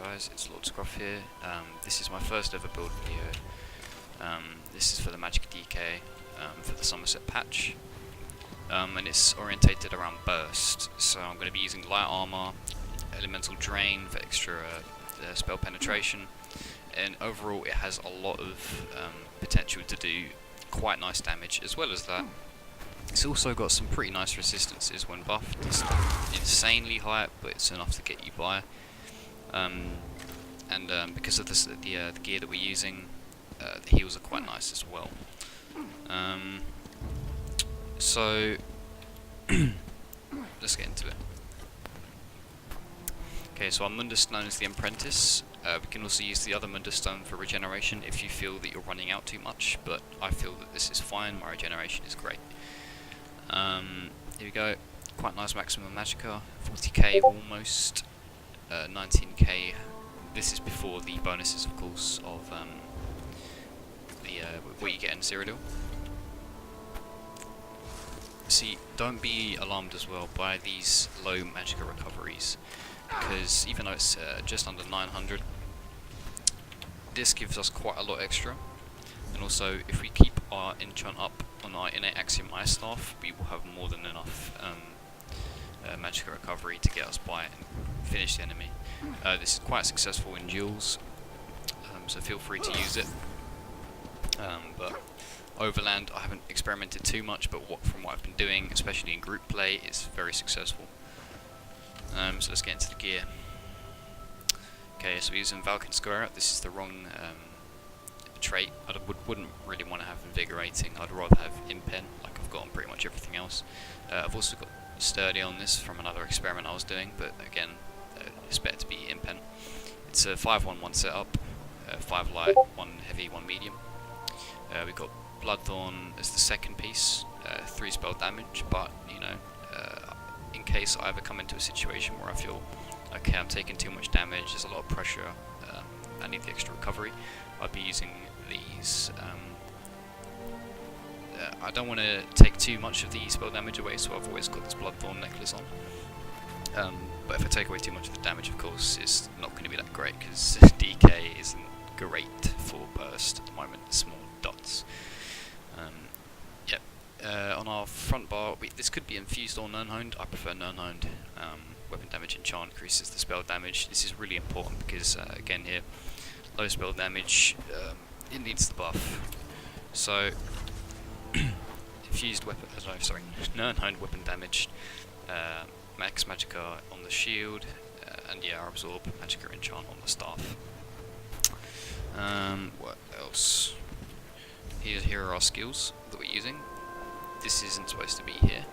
guys, it's Lord Scruff here. This is my first ever build video. This is for the Magicka DK, for the Summerset patch, and it's orientated around burst. So I'm going to be using light armour, elemental drain for extra spell penetration, and overall it has a lot of potential to do quite nice damage. As well as that, it's also got some pretty nice resistances when buffed. It's not insanely high, but it's enough to get you by. Because of the gear that we're using, the heals are quite nice as well. So let's get into it. Okay, so our Mundus Stone is the Apprentice. We can also use the other Mundus Stone for regeneration if you feel that you're running out too much, but I feel that this is fine. My regeneration is great. Here we go. Quite nice maximum Magicka, 40k almost, 19k. This is before the bonuses, of course, of what you get in Cyrodiil. See, don't be alarmed as well by these low Magicka recoveries, because even though it's just under 900, this gives us quite a lot extra. And also, if we keep our enchant up on our innate axiom ice staff, we will have more than enough Magicka recovery to get us by and finish the enemy. This is quite successful in duels, so feel free to use it. But overland, I haven't experimented too much, but from what I've been doing, especially in group play, it's very successful. So let's get into the gear. Okay, so we're using Valken Square. This is the wrong trait. I wouldn't really want to have invigorating. I'd rather have impen, like I've got on pretty much everything else. I've also got sturdy on this from another experiment I was doing, but again, it's better to be impen. It's a 5-1-1 setup, 5 light, 1 heavy, 1 medium. We've got Bloodthorn as the second piece, 3 spell damage, but you know, in case I ever come into a situation where I feel okay, I'm taking too much damage, there's a lot of pressure, I need the extra recovery, I'd be using these. I don't want to take too much of the spell damage away, so I've always got this Bloodthorn necklace on. But if I take away too much of the damage, of course, it's not going to be that great, because DK isn't great for burst at the moment, small dots. Yep. On our front bar, this could be infused or nirn-honed. I prefer nirn-honed. Weapon damage enchant increases the spell damage. This is really important because, again here, low spell damage, it needs the buff. So, infused weapon, nirn-honed weapon damage, max Magicka on the shield, and yeah, absorb Magicka enchant on the staff. What else? Here are our skills that we're using. This isn't supposed to be here.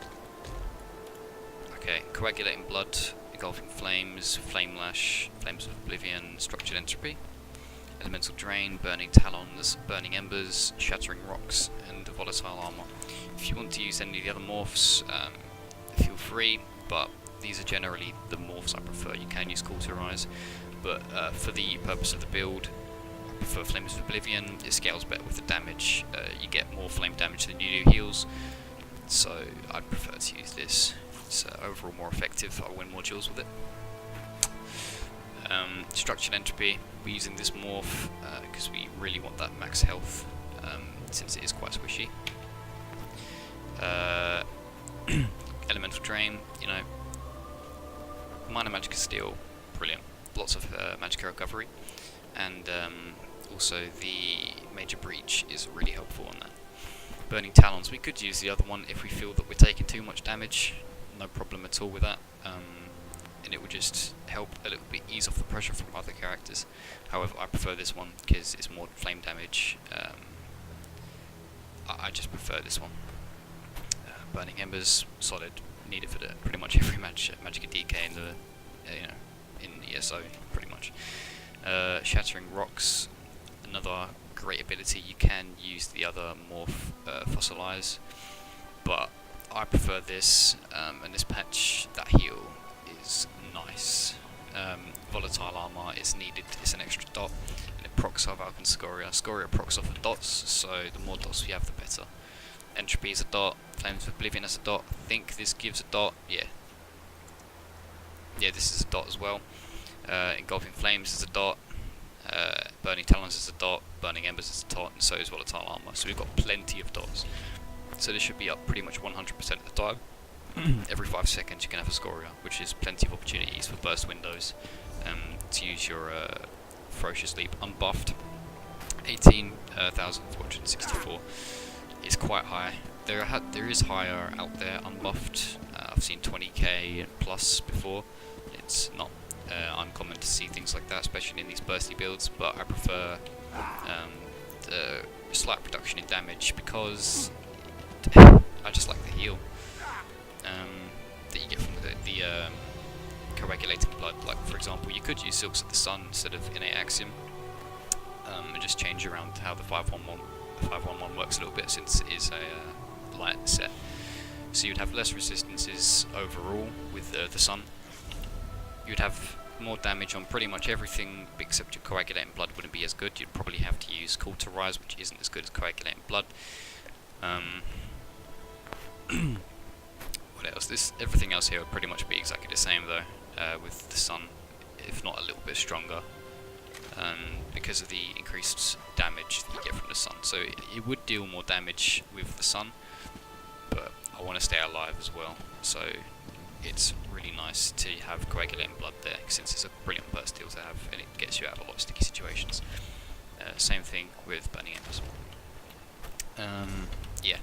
Okay, coagulating blood, engulfing flames, flame lash, flames of oblivion, structured entropy, elemental drain, burning talons, burning embers, shattering rocks, and volatile armour. If you want to use any of the other morphs, feel free, but these are generally the morphs I prefer. You can use cauterize, but for the purpose of the build, I prefer Flames of Oblivion. It scales better with the damage. You get more flame damage than you do heals, so I'd prefer to use this. It's overall more effective. I'll win more duels with it. Structured entropy. We're using this morph because we really want that max health, since it is quite squishy. Elemental drain. You know, minor Magicka steal, brilliant. Lots of Magicka recovery, and also the major breach is really helpful on that. Burning talons. We could use the other one if we feel that we're taking too much damage. No problem at all with that, and it would just help a little bit ease off the pressure from other characters. However, I prefer this one because it's more flame damage. I just prefer this one. Burning embers, solid, needed for pretty much every Magicka DK in the in ESO pretty much. Shattering rocks, another great ability. You can use the other morph, fossilize, but I prefer this, and this patch, that heal is nice. Volatile armor is needed, it's an extra dot, and it procs our Valken Scoria. Scoria procs off the dots, so the more dots we have, the better. Entropy is a dot, Flames of Oblivion is a dot, I think this gives a dot, yeah, this is a dot as well. Engulfing Flames is a dot. Burning Talons is a dot. Burning Embers is a dot, and so is Volatile Armour. So we've got plenty of dots. So this should be up pretty much 100% of the time. Every 5 seconds you can have a Scoria, which is plenty of opportunities for burst windows to use your Ferocious Leap unbuffed. 18,464 is quite high. There is higher out there unbuffed. I've seen 20k plus before. It's not uncommon to see things like that, especially in these bursty builds, but I prefer the slight reduction in damage because I just like the heal that you get from the co-regulating blood. Like, for example, you could use Silks of the Sun instead of Innate Axiom, and just change around how the 511 works a little bit, since it is a light set. So you'd have less resistances overall with the Sun. You'd have more damage on pretty much everything except your Coagulating Blood wouldn't be as good. You'd probably have to use Call to Rise, which isn't as good as Coagulating Blood. What else? Everything else here would pretty much be exactly the same though, with the Sun, if not a little bit stronger, because of the increased damage that you get from the Sun. So it would deal more damage with the Sun, but I want to stay alive as well, so it's really nice to have Coagulating Blood there, since it's a brilliant burst deal to have, and it gets you out of a lot of sticky situations. Same thing with Burning Embers. Yeah.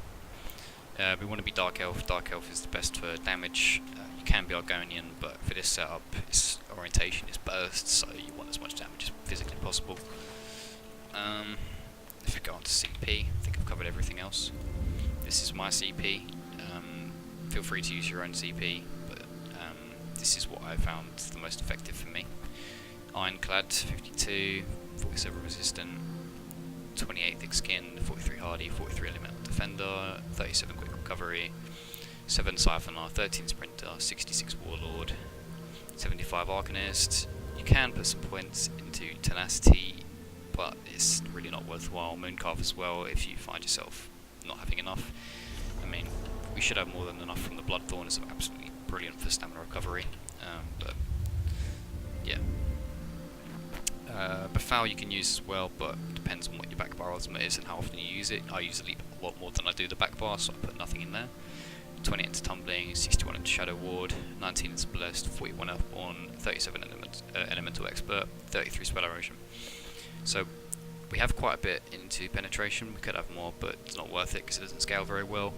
We want to be Dark Elf. Dark Elf is the best for damage. You can be Argonian, but for this setup, its orientation is burst, so you want as much damage as physically possible. If we go on to CP, I think I've covered everything else. This is my CP. Feel free to use your own CP, but this is what I found the most effective for me. Ironclad, 52, 47 resistant, 28 thick skin, 43 hardy, 43 elemental defender, 37 quick recovery, 7 siphoner, 13 sprinter, 66 warlord, 75 arcanist. You can put some points into tenacity, but it's really not worthwhile. Mooncarve as well if you find yourself not having enough. I mean, we should have more than enough from the Bloodthorn. It's absolutely brilliant for stamina recovery, but yeah. Befoul you can use as well, but it depends on what your back bar ultimate is and how often you use it. I use the leap a lot more than I do the back bar, so I put nothing in there. 20 into Tumbling, 61 into Shadow Ward, 19 into Blessed, 41 Earthborn, 37 Elemental Expert, 33 Spell Erosion. So we have quite a bit into Penetration. We could have more, but it's not worth it because it doesn't scale very well.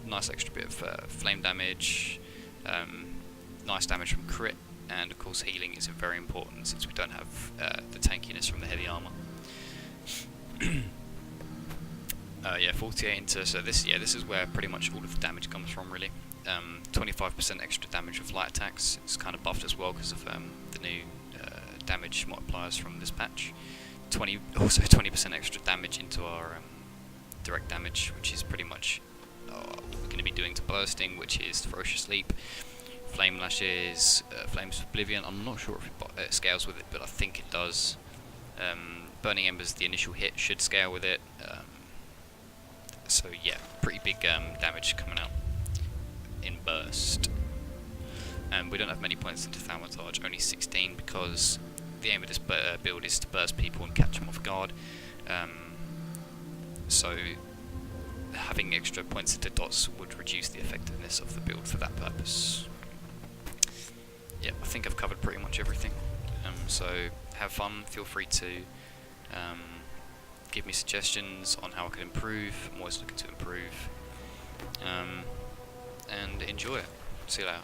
Nice extra bit of flame damage, nice damage from crit, and of course healing is very important since we don't have the tankiness from the heavy armor. Yeah, 48 into, so this is where pretty much all of the damage comes from really. 25% extra damage with light attacks. It's kind of buffed as well because of the new damage multipliers from this patch. Also 20% extra damage into our direct damage, which is pretty much what we're going to be doing to bursting, which is Ferocious Leap, Flame Lashes, Flames of Oblivion. I'm not sure if it scales with it, but I think it does. Burning Embers, the initial hit, should scale with it. So yeah, pretty big damage coming out in burst. And we don't have many points into Thaumaturge, only 16, because the aim of this build is to burst people and catch them off guard. So having extra points into dots would reduce the effectiveness of the build for that purpose. Yeah, I think I've covered pretty much everything. So have fun, feel free to give me suggestions on how I can improve. I'm always looking to improve. And enjoy it. See you later.